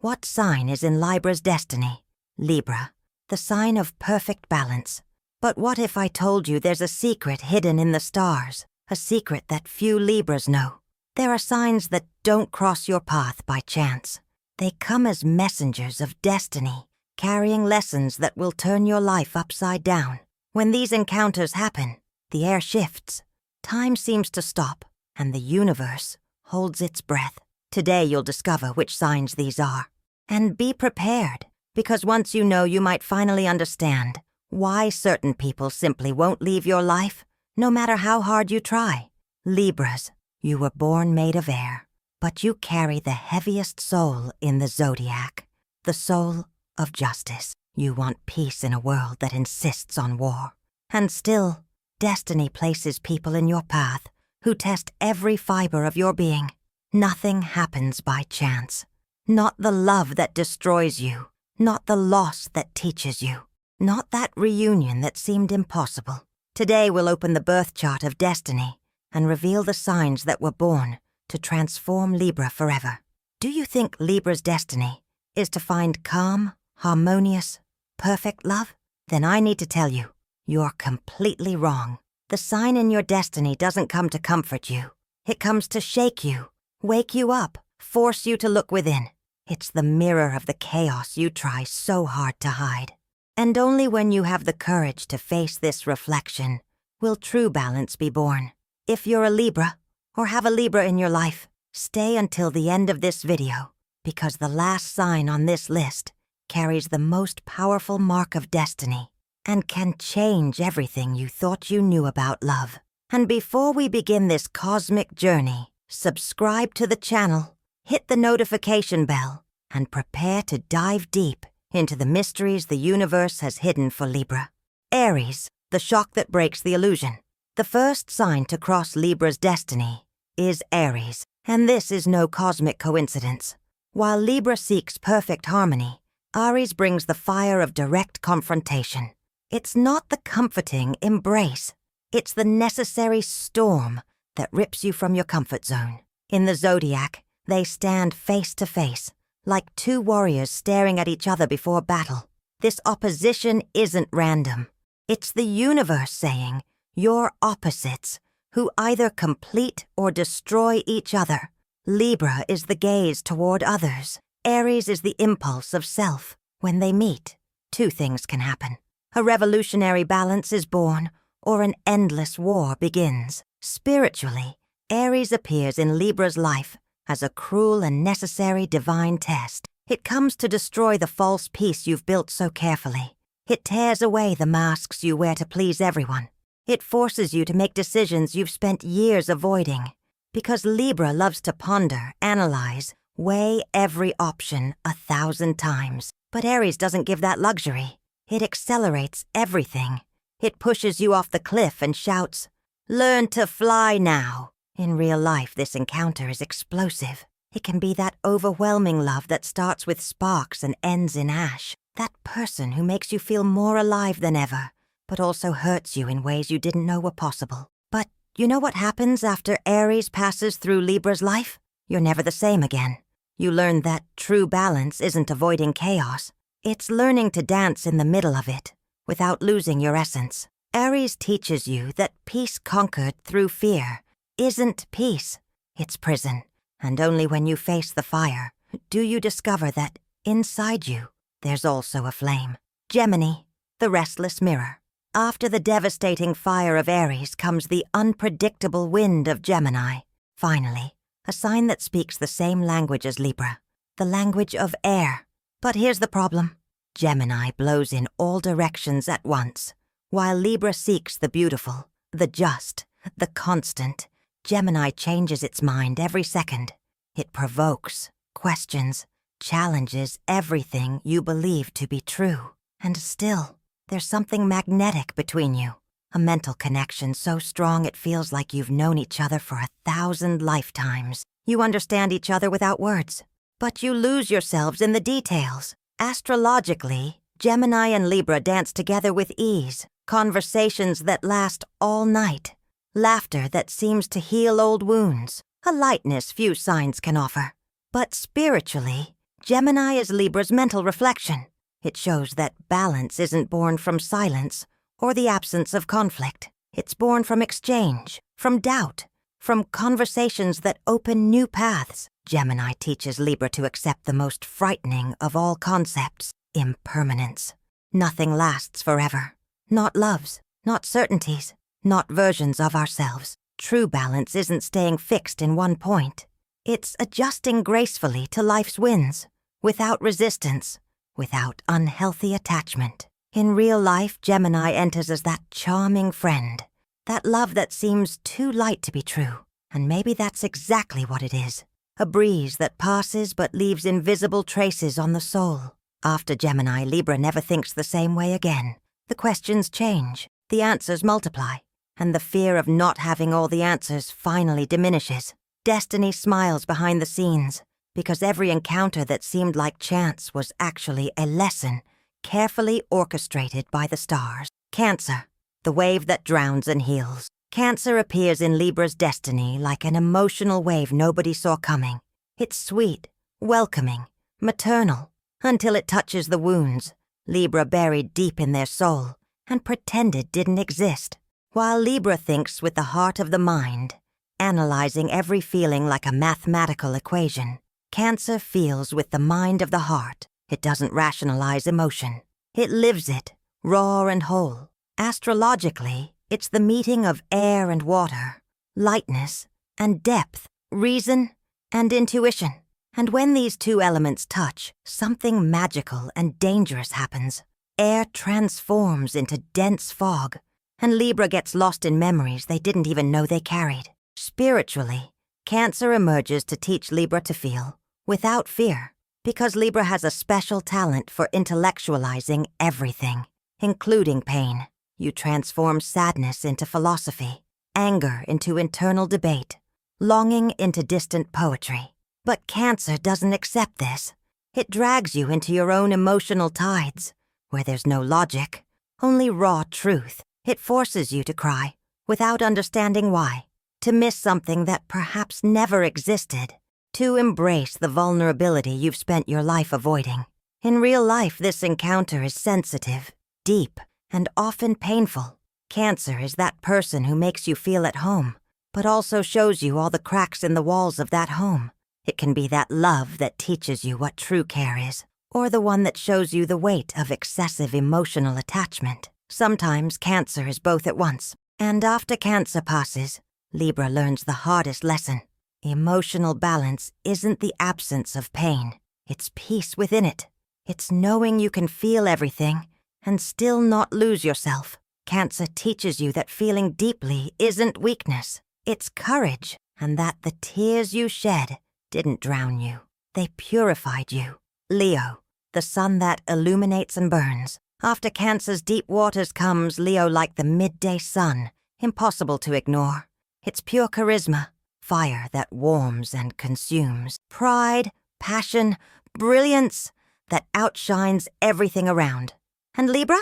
What sign is in Libra's destiny? Libra, the sign of perfect balance. But what if I told you there's a secret hidden in the stars, a secret that few Libras know? There are signs that don't cross your path by chance. They come as messengers of destiny, carrying lessons that will turn your life upside down. When these encounters happen, the air shifts, time seems to stop, and the universe holds its breath. Today you'll discover which signs these are. And be prepared, because once you know, you might finally understand why certain people simply won't leave your life, no matter how hard you try. Libras, you were born made of air, but you carry the heaviest soul in the zodiac, the soul of justice. You want peace in a world that insists on war. And still, destiny places people in your path who test every fiber of your being. Nothing happens by chance. Not the love that destroys you, not the loss that teaches you, not that reunion that seemed impossible. Today we'll open the birth chart of destiny and reveal the signs that were born to transform Libra forever. Do you think Libra's destiny is to find calm, harmonious, perfect love? Then I need to tell you, you're completely wrong. The sign in your destiny doesn't come to comfort you. It comes to shake you, wake you up, force you to look within. It's the mirror of the chaos you try so hard to hide. And only when you have the courage to face this reflection will true balance be born. If you're a Libra, or have a Libra in your life, stay until the end of this video, because the last sign on this list carries the most powerful mark of destiny and can change everything you thought you knew about love. And before we begin this cosmic journey, subscribe to the channel, hit the notification bell, and prepare to dive deep into the mysteries the universe has hidden for Libra. Aries, the shock that breaks the illusion. The first sign to cross Libra's destiny is Aries, and this is no cosmic coincidence. While Libra seeks perfect harmony, Aries brings the fire of direct confrontation. It's not the comforting embrace. It's the necessary storm that rips you from your comfort zone. In the zodiac, they stand face to face, like two warriors staring at each other before battle. This opposition isn't random. It's the universe saying, you're opposites, who either complete or destroy each other. Libra is the gaze toward others. Aries is the impulse of self. When they meet, two things can happen. A revolutionary balance is born, or an endless war begins. Spiritually, Aries appears in Libra's life as a cruel and necessary divine test. It comes to destroy the false peace you've built so carefully. It tears away the masks you wear to please everyone. It forces you to make decisions you've spent years avoiding. Because Libra loves to ponder, analyze, weigh every option 1,000 times. But Aries doesn't give that luxury. It accelerates everything. It pushes you off the cliff and shouts, "Learn to fly now." In real life, this encounter is explosive. It can be that overwhelming love that starts with sparks and ends in ash. That person who makes you feel more alive than ever, but also hurts you in ways you didn't know were possible. But you know what happens after Aries passes through Libra's life? You're never the same again. You learn that true balance isn't avoiding chaos. It's learning to dance in the middle of it, without losing your essence. Aries teaches you that peace conquered through fear isn't peace, it's prison. And only when you face the fire do you discover that inside you, there's also a flame. Gemini, the restless mirror. After the devastating fire of Aries comes the unpredictable wind of Gemini. Finally, a sign that speaks the same language as Libra, the language of air. But here's the problem. Gemini blows in all directions at once. While Libra seeks the beautiful, the just, the constant, Gemini changes its mind every second. It provokes, questions, challenges everything you believe to be true. And still, there's something magnetic between you. A mental connection so strong it feels like you've known each other for 1,000 lifetimes. You understand each other without words, but you lose yourselves in the details. Astrologically, Gemini and Libra dance together with ease, conversations that last all night, laughter that seems to heal old wounds, a lightness few signs can offer. But spiritually, Gemini is Libra's mental reflection. It shows that balance isn't born from silence or the absence of conflict. It's born from exchange, from doubt, from conversations that open new paths. Gemini teaches Libra to accept the most frightening of all concepts, impermanence. Nothing lasts forever. Not loves, not certainties, not versions of ourselves. True balance isn't staying fixed in one point. It's adjusting gracefully to life's winds, without resistance, without unhealthy attachment. In real life, Gemini enters as that charming friend, that love that seems too light to be true. And maybe that's exactly what it is. A breeze that passes but leaves invisible traces on the soul. After Gemini, Libra never thinks the same way again. The questions change, the answers multiply, and the fear of not having all the answers finally diminishes. Destiny smiles behind the scenes, because every encounter that seemed like chance was actually a lesson, carefully orchestrated by the stars. Cancer, the wave that drowns and heals. Cancer appears in Libra's destiny like an emotional wave nobody saw coming. It's sweet, welcoming, maternal, until it touches the wounds Libra buried deep in their soul and pretended didn't exist. While Libra thinks with the heart of the mind, analyzing every feeling like a mathematical equation, Cancer feels with the mind of the heart. It doesn't rationalize emotion. It lives it, raw and whole. Astrologically, it's the meeting of air and water, lightness and depth, reason and intuition. And when these two elements touch, something magical and dangerous happens. Air transforms into dense fog, and Libra gets lost in memories they didn't even know they carried. Spiritually, Cancer emerges to teach Libra to feel, without fear, because Libra has a special talent for intellectualizing everything, including pain. You transform sadness into philosophy, anger into internal debate, longing into distant poetry. But Cancer doesn't accept this. It drags you into your own emotional tides, where there's no logic, only raw truth. It forces you to cry, without understanding why, to miss something that perhaps never existed, to embrace the vulnerability you've spent your life avoiding. In real life, this encounter is sensitive, deep, and often painful. Cancer is that person who makes you feel at home, but also shows you all the cracks in the walls of that home. It can be that love that teaches you what true care is, or the one that shows you the weight of excessive emotional attachment. Sometimes Cancer is both at once, and after Cancer passes, Libra learns the hardest lesson. Emotional balance isn't the absence of pain. It's peace within it. It's knowing you can feel everything and still not lose yourself. Cancer teaches you that feeling deeply isn't weakness. It's courage, and that the tears you shed didn't drown you. They purified you. Leo, the sun that illuminates and burns. After Cancer's deep waters comes Leo like the midday sun, impossible to ignore. It's pure charisma, fire that warms and consumes. Pride, passion, brilliance that outshines everything around. And Libra?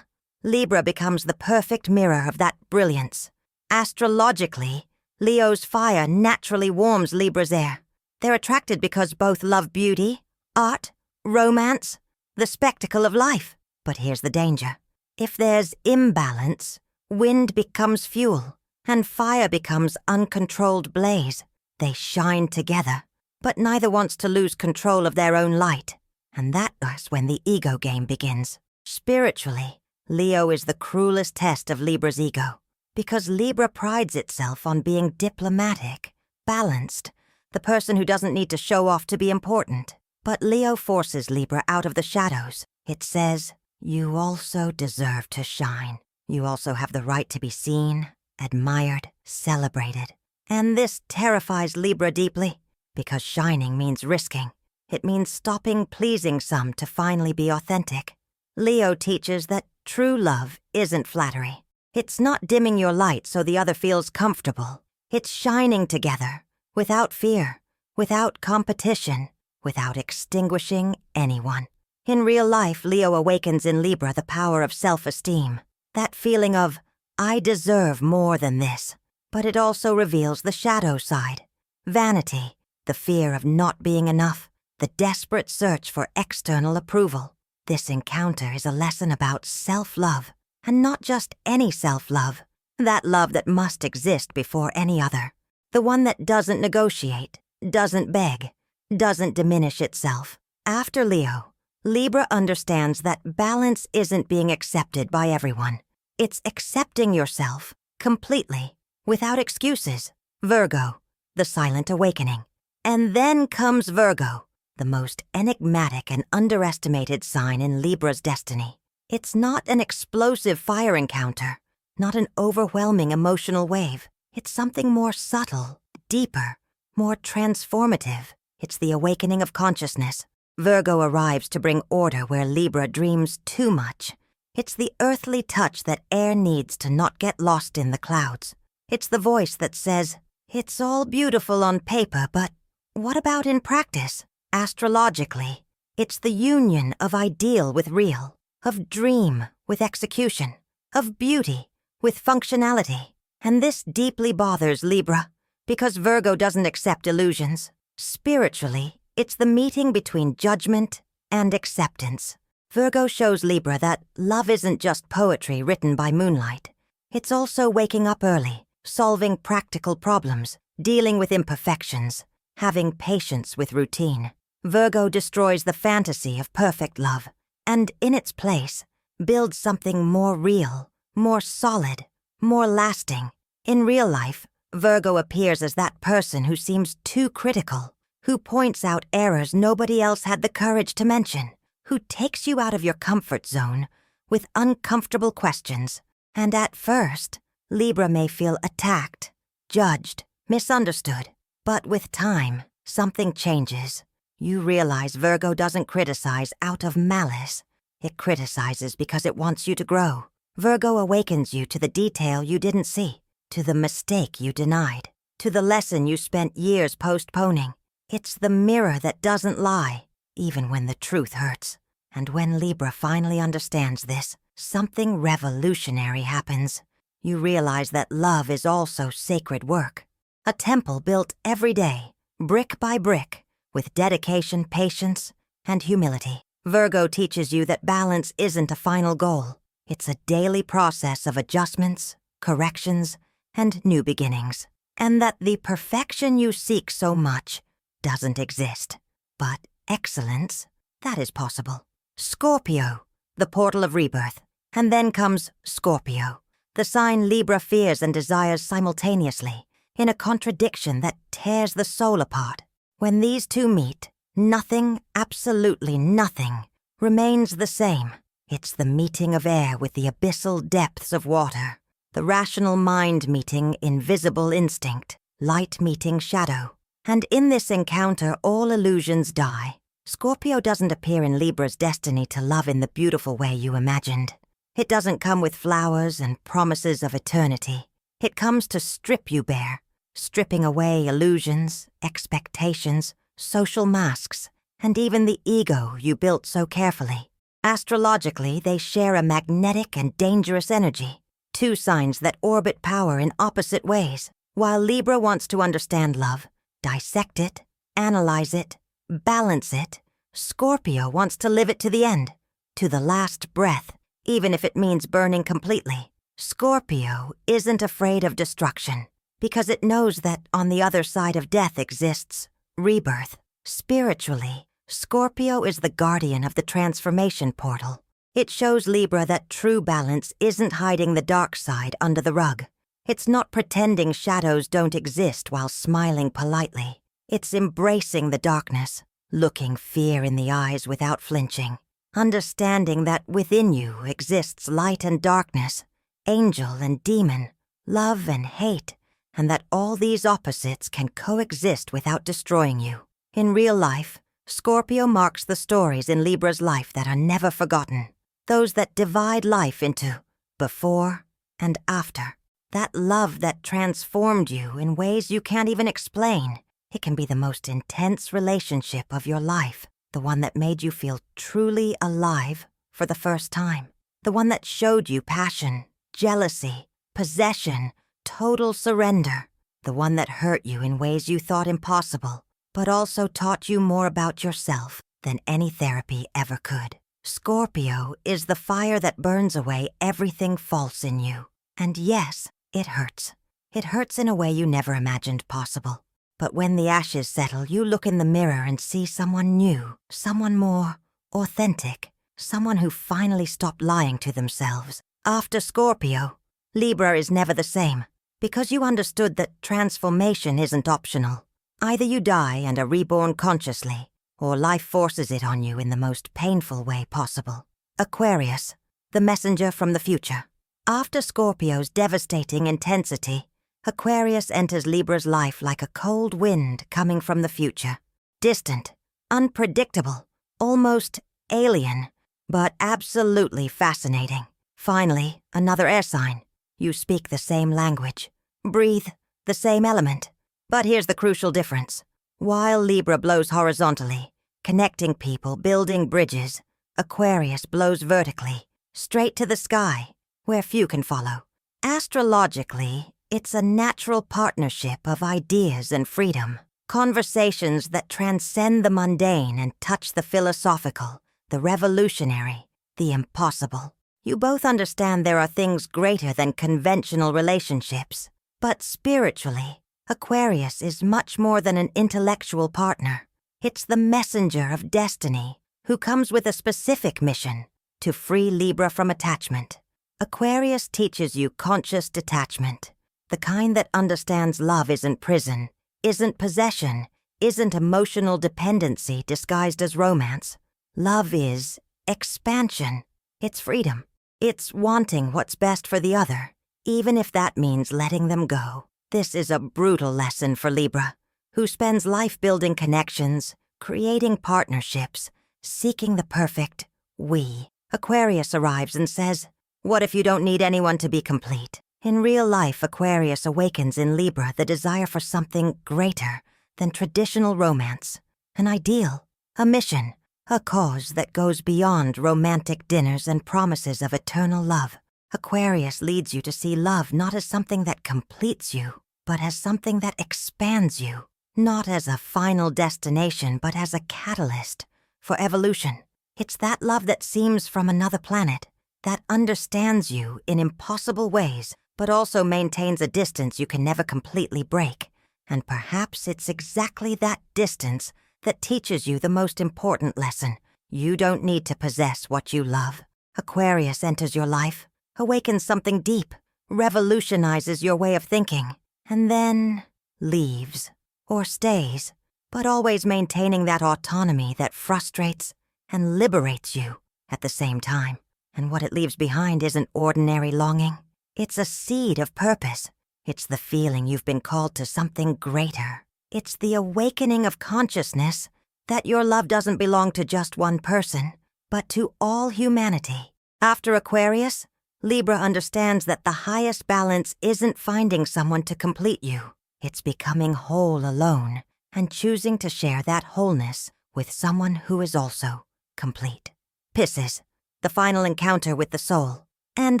Libra becomes the perfect mirror of that brilliance. Astrologically, Leo's fire naturally warms Libra's air. They're attracted because both love beauty, art, romance, the spectacle of life. But here's the danger. If there's imbalance, wind becomes fuel, and fire becomes uncontrolled blaze. They shine together, but neither wants to lose control of their own light. And that's when the ego game begins. Spiritually, Leo is the cruelest test of Libra's ego, because Libra prides itself on being diplomatic, balanced, the person who doesn't need to show off to be important. But Leo forces Libra out of the shadows. It says, you also deserve to shine. You also have the right to be seen, admired, celebrated. And this terrifies Libra deeply, because shining means risking. It means stopping pleasing some to finally be authentic. Leo teaches that true love isn't flattery. It's not dimming your light so the other feels comfortable. It's shining together, without fear, without competition, without extinguishing anyone. In real life, Leo awakens in Libra the power of self-esteem, that feeling of, I deserve more than this. But it also reveals the shadow side, vanity, the fear of not being enough, the desperate search for external approval. This encounter is a lesson about self-love, and not just any self-love, that love that must exist before any other, the one that doesn't negotiate, doesn't beg, doesn't diminish itself. After Leo, Libra understands that balance isn't being accepted by everyone. It's accepting yourself completely, without excuses. Virgo, the silent awakening. And then comes Virgo, the most enigmatic and underestimated sign in Libra's destiny. It's not an explosive fire encounter, not an overwhelming emotional wave. It's something more subtle, deeper, more transformative. It's the awakening of consciousness. Virgo arrives to bring order where Libra dreams too much. It's the earthly touch that air needs to not get lost in the clouds. It's the voice that says, "It's all beautiful on paper, but what about in practice?" Astrologically, it's the union of ideal with real, of dream with execution, of beauty with functionality. And this deeply bothers Libra, because Virgo doesn't accept illusions. Spiritually, it's the meeting between judgment and acceptance. Virgo shows Libra that love isn't just poetry written by moonlight. It's also waking up early, solving practical problems, dealing with imperfections, having patience with routine. Virgo destroys the fantasy of perfect love, and in its place, builds something more real, more solid, more lasting. In real life, Virgo appears as that person who seems too critical, who points out errors nobody else had the courage to mention, who takes you out of your comfort zone with uncomfortable questions. And at first, Libra may feel attacked, judged, misunderstood. But with time, something changes. You realize Virgo doesn't criticize out of malice. It criticizes because it wants you to grow. Virgo awakens you to the detail you didn't see, to the mistake you denied, to the lesson you spent years postponing. It's the mirror that doesn't lie, even when the truth hurts. And when Libra finally understands this, something revolutionary happens. You realize that love is also sacred work. A temple built every day, brick by brick, with dedication, patience, and humility. Virgo teaches you that balance isn't a final goal. It's a daily process of adjustments, corrections, and new beginnings. And that the perfection you seek so much doesn't exist. But excellence, that is possible. Scorpio, the portal of rebirth. And then comes Scorpio, the sign Libra fears and desires simultaneously, in a contradiction that tears the soul apart. When these two meet, nothing, absolutely nothing, remains the same. It's the meeting of air with the abyssal depths of water, the rational mind meeting invisible instinct, light meeting shadow. And in this encounter, all illusions die. Scorpio doesn't appear in Libra's destiny to love in the beautiful way you imagined. It doesn't come with flowers and promises of eternity. It comes to strip you bare, stripping away illusions, expectations, social masks, and even the ego you built so carefully. Astrologically, they share a magnetic and dangerous energy, two signs that orbit power in opposite ways. While Libra wants to understand love, dissect it, analyze it, balance it, Scorpio wants to live it to the end, to the last breath, even if it means burning completely. Scorpio isn't afraid of destruction, because it knows that on the other side of death exists rebirth. Spiritually, Scorpio is the guardian of the transformation portal. It shows Libra that true balance isn't hiding the dark side under the rug. It's not pretending shadows don't exist while smiling politely. It's embracing the darkness, looking fear in the eyes without flinching, understanding that within you exists light and darkness, angel and demon, love and hate, and that all these opposites can coexist without destroying you. In real life, Scorpio marks the stories in Libra's life that are never forgotten, those that divide life into before and after. That love that transformed you in ways you can't even explain. It can be the most intense relationship of your life, the one that made you feel truly alive for the first time, the one that showed you passion, jealousy, possession, total surrender, the one that hurt you in ways you thought impossible, but also taught you more about yourself than any therapy ever could. Scorpio is the fire that burns away everything false in you. And yes, it hurts. It hurts in a way you never imagined possible. But when the ashes settle, you look in the mirror and see someone new, someone more authentic, someone who finally stopped lying to themselves. After Scorpio, Libra is never the same, because you understood that transformation isn't optional. Either you die and are reborn consciously, or life forces it on you in the most painful way possible. Aquarius, the messenger from the future. After Scorpio's devastating intensity, Aquarius enters Libra's life like a cold wind coming from the future. Distant, unpredictable, almost alien, but absolutely fascinating. Finally, another air sign. You speak the same language, breathe the same element. But here's the crucial difference. While Libra blows horizontally, connecting people, building bridges, Aquarius blows vertically, straight to the sky, where few can follow. Astrologically, it's a natural partnership of ideas and freedom, conversations that transcend the mundane and touch the philosophical, the revolutionary, the impossible. You both understand there are things greater than conventional relationships, but spiritually, Aquarius is much more than an intellectual partner. It's the messenger of destiny who comes with a specific mission to free Libra from attachment. Aquarius teaches you conscious detachment, the kind that understands love isn't prison, isn't possession, isn't emotional dependency disguised as romance. Love is expansion. It's freedom. It's wanting what's best for the other, even if that means letting them go. This is a brutal lesson for Libra, who spends life building connections, creating partnerships, seeking the perfect we. Aquarius arrives and says, "What if you don't need anyone to be complete?" In real life, Aquarius awakens in Libra the desire for something greater than traditional romance, an ideal, a mission, a cause that goes beyond romantic dinners and promises of eternal love. Aquarius leads you to see love not as something that completes you, but as something that expands you, not as a final destination, but as a catalyst for evolution. It's that love that seems from another planet, that understands you in impossible ways, but also maintains a distance you can never completely break. And perhaps it's exactly that distance that teaches you the most important lesson. You don't need to possess what you love. Aquarius enters your life, awakens something deep, revolutionizes your way of thinking, and then leaves, or stays, but always maintaining that autonomy that frustrates and liberates you at the same time. And what it leaves behind isn't ordinary longing. It's a seed of purpose. It's the feeling you've been called to something greater. It's the awakening of consciousness that your love doesn't belong to just one person, but to all humanity. After Aquarius, Libra understands that the highest balance isn't finding someone to complete you. It's becoming whole alone and choosing to share that wholeness with someone who is also complete. Pisces, the final encounter with the soul. And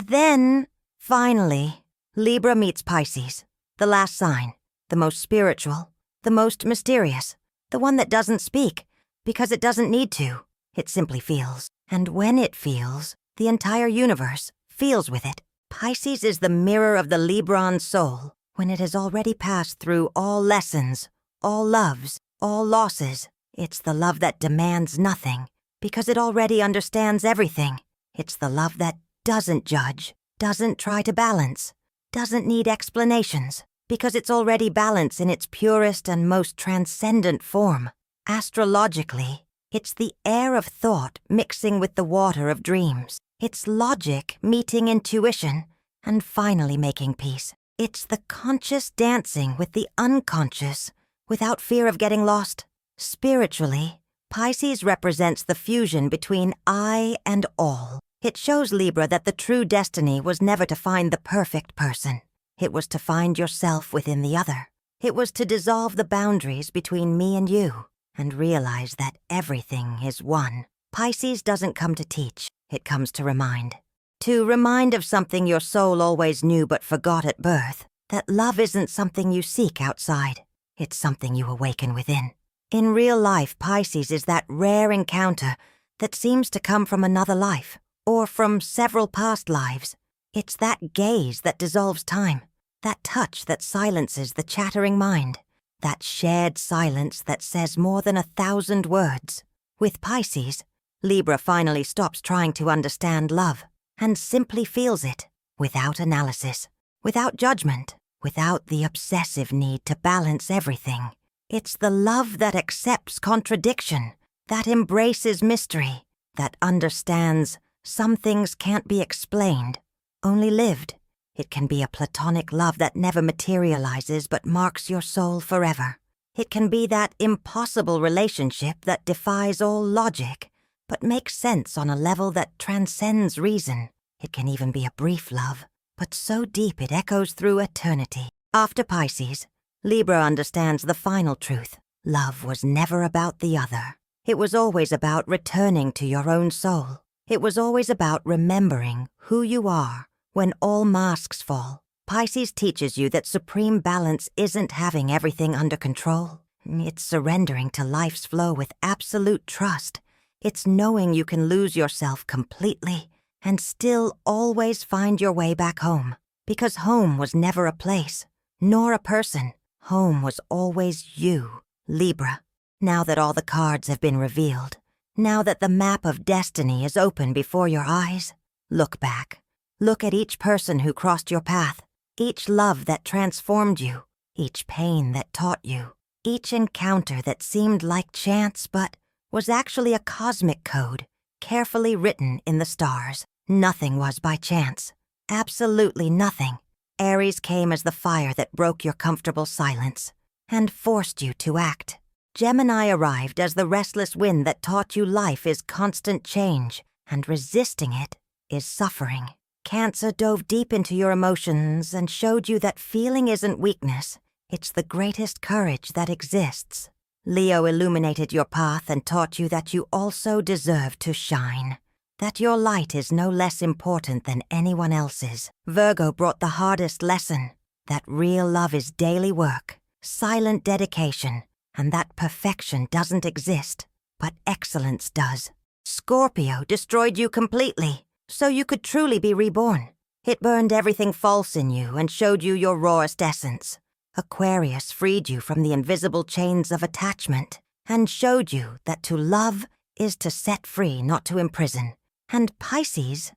then, finally, Libra meets Pisces, the last sign, the most spiritual, the most mysterious, the one that doesn't speak, because it doesn't need to. It simply feels. And when it feels, the entire universe feels with it. Pisces is the mirror of the Libran soul when it has already passed through all lessons, all loves, all losses. It's the love that demands nothing, because it already understands everything. It's the love that doesn't judge, doesn't try to balance, doesn't need explanations, because it's already balanced in its purest and most transcendent form. Astrologically, it's the air of thought mixing with the water of dreams. It's logic meeting intuition and finally making peace. It's the conscious dancing with the unconscious without fear of getting lost. Spiritually, Pisces represents the fusion between I and all. It shows Libra that the true destiny was never to find the perfect person. It was to find yourself within the other. It was to dissolve the boundaries between me and you and realize that everything is one. Pisces doesn't come to teach, it comes to remind. To remind of something your soul always knew but forgot at birth, that love isn't something you seek outside. It's something you awaken within. In real life, Pisces is that rare encounter that seems to come from another life, or from several past lives. It's that gaze that dissolves time, that touch that silences the chattering mind, that shared silence that says more than 1,000 words. With Pisces, Libra finally stops trying to understand love and simply feels it, without analysis, without judgment, without the obsessive need to balance everything. It's the love that accepts contradiction, that embraces mystery, that understands some things can't be explained, only lived. It can be a platonic love that never materializes but marks your soul forever. It can be that impossible relationship that defies all logic, but makes sense on a level that transcends reason. It can even be a brief love, but so deep it echoes through eternity. After Pisces, Libra understands the final truth. Love was never about the other. It was always about returning to your own soul. It was always about remembering who you are when all masks fall. Pisces teaches you that supreme balance isn't having everything under control. It's surrendering to life's flow with absolute trust. It's knowing you can lose yourself completely and still always find your way back home. Because home was never a place, nor a person. Home was always you, Libra. Now that all the cards have been revealed, now that the map of destiny is open before your eyes, look back. Look at each person who crossed your path, each love that transformed you, each pain that taught you, each encounter that seemed like chance but was actually a cosmic code, carefully written in the stars. Nothing was by chance. Absolutely nothing. Aries came as the fire that broke your comfortable silence and forced you to act. Gemini arrived as the restless wind that taught you life is constant change, and resisting it is suffering. Cancer dove deep into your emotions and showed you that feeling isn't weakness, it's the greatest courage that exists. Leo illuminated your path and taught you that you also deserve to shine, that your light is no less important than anyone else's. Virgo brought the hardest lesson, that real love is daily work, silent dedication, and that perfection doesn't exist, but excellence does. Scorpio destroyed you completely, so you could truly be reborn. It burned everything false in you and showed you your rawest essence. Aquarius freed you from the invisible chains of attachment and showed you that to love is to set free, not to imprison. And Pisces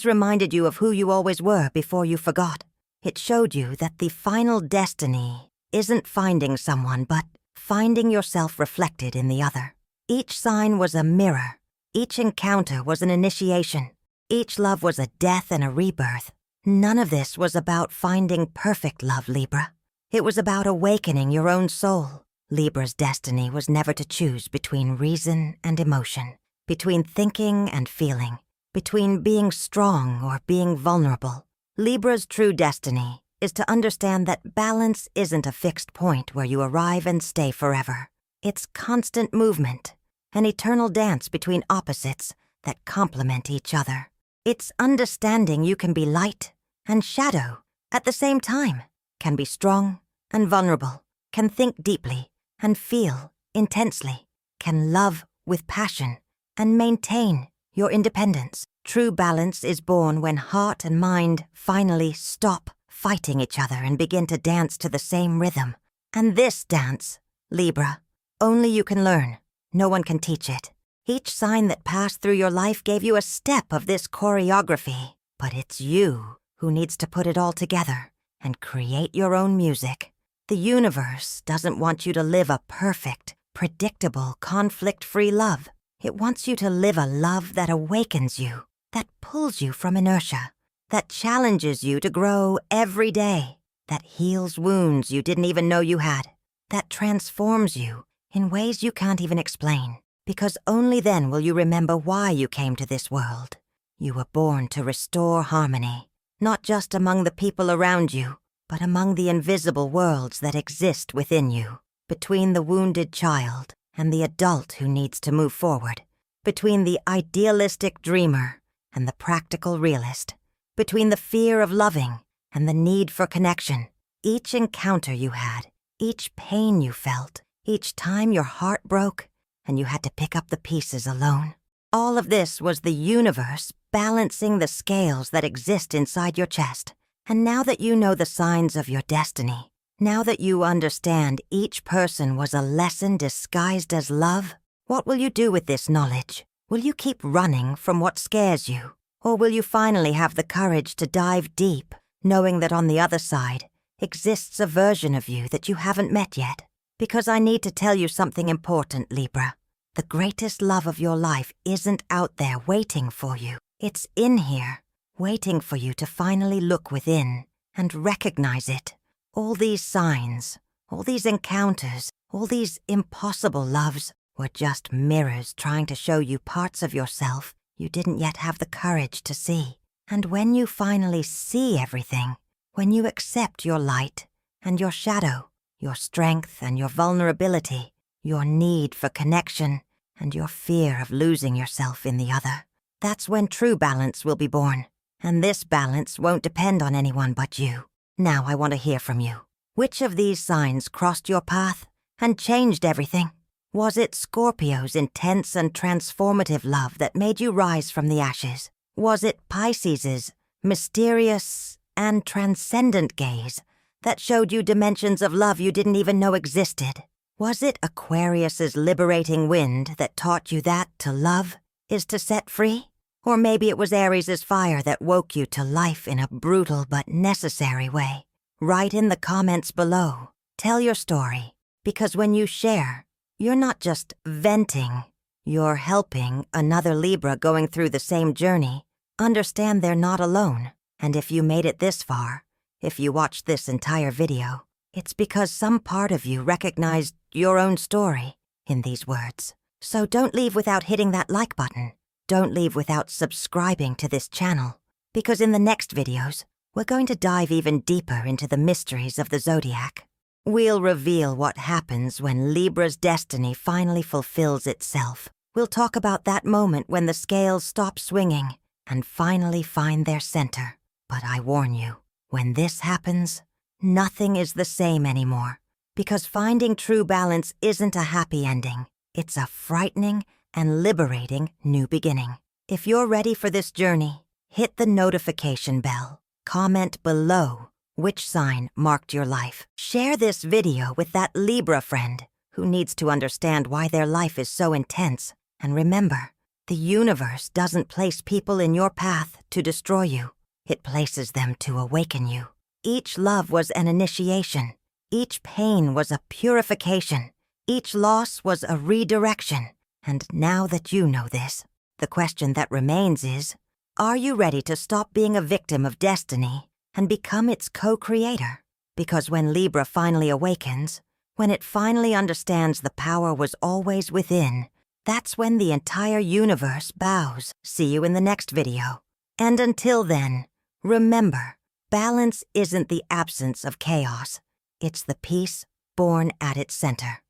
reminded you of who you always were before you forgot. It showed you that the final destiny isn't finding someone, but finding yourself reflected in the other. Each sign was a mirror. Each encounter was an initiation. Each love was a death and a rebirth. None of this was about finding perfect love, Libra. It was about awakening your own soul. Libra's destiny was never to choose between reason and emotion, between thinking and feeling, between being strong or being vulnerable. Libra's true destiny is to understand that balance isn't a fixed point where you arrive and stay forever. It's constant movement, an eternal dance between opposites that complement each other. It's understanding you can be light and shadow at the same time, can be strong and vulnerable, can think deeply and feel intensely, can love with passion and maintain your independence. True balance is born when heart and mind finally stop fighting each other and begin to dance to the same rhythm. And this dance, Libra, only you can learn. No one can teach it. Each sign that passed through your life gave you a step of this choreography, but it's you who needs to put it all together and create your own music. The universe doesn't want you to live a perfect, predictable, conflict-free love. It wants you to live a love that awakens you, that pulls you from inertia, that challenges you to grow every day, that heals wounds you didn't even know you had, that transforms you in ways you can't even explain, because only then will you remember why you came to this world. You were born to restore harmony, not just among the people around you, but among the invisible worlds that exist within you, between the wounded child and the adult who needs to move forward, between the idealistic dreamer and the practical realist, between the fear of loving and the need for connection. Each encounter you had, each pain you felt, Each time your heart broke and you had to pick up the pieces alone. All of this was the universe balancing the scales that exist inside your chest. And now that you know the signs of your destiny, now that you understand each person was a lesson disguised as love, what will you do with this knowledge? Will you keep running from what scares you? Or will you finally have the courage to dive deep, knowing that on the other side exists a version of you that you haven't met yet? Because I need to tell you something important, Libra. The greatest love of your life isn't out there waiting for you. It's in here, waiting for you to finally look within and recognize it. All these signs, all these encounters, all these impossible loves were just mirrors trying to show you parts of yourself you didn't yet have the courage to see. And when you finally see everything, when you accept your light and your shadow, your strength and your vulnerability, your need for connection, and your fear of losing yourself in the other, that's when true balance will be born. And this balance won't depend on anyone but you. Now I want to hear from you. Which of these signs crossed your path and changed everything? Was it Scorpio's intense and transformative love that made you rise from the ashes? Was it Pisces' mysterious and transcendent gaze that showed you dimensions of love you didn't even know existed? Was it Aquarius' liberating wind that taught you that to love is to set free? Or maybe it was Aries' fire that woke you to life in a brutal but necessary way. Write in the comments below. Tell your story, because when you share, you're not just venting, you're helping another Libra going through the same journey understand they're not alone. And if you made it this far, if you watched this entire video, it's because some part of you recognized your own story in these words. So don't leave without hitting that like button. Don't leave without subscribing to this channel, because in the next videos, we're going to dive even deeper into the mysteries of the zodiac. We'll reveal what happens when Libra's destiny finally fulfills itself. We'll talk about that moment when the scales stop swinging and finally find their center. But I warn you, when this happens, nothing is the same anymore, because finding true balance isn't a happy ending. It's a frightening and liberating new beginning. If you're ready for this journey, hit the notification bell. Comment below which sign marked your life. Share this video with that Libra friend who needs to understand why their life is so intense. And remember, the universe doesn't place people in your path to destroy you. It places them to awaken you. Each love was an initiation. Each pain was a purification. Each loss was a redirection. And now that you know this, the question that remains is, are you ready to stop being a victim of destiny and become its co-creator? Because when Libra finally awakens, when it finally understands the power was always within, that's when the entire universe bows. See you in the next video. And until then, remember, balance isn't the absence of chaos. It's the peace born at its center.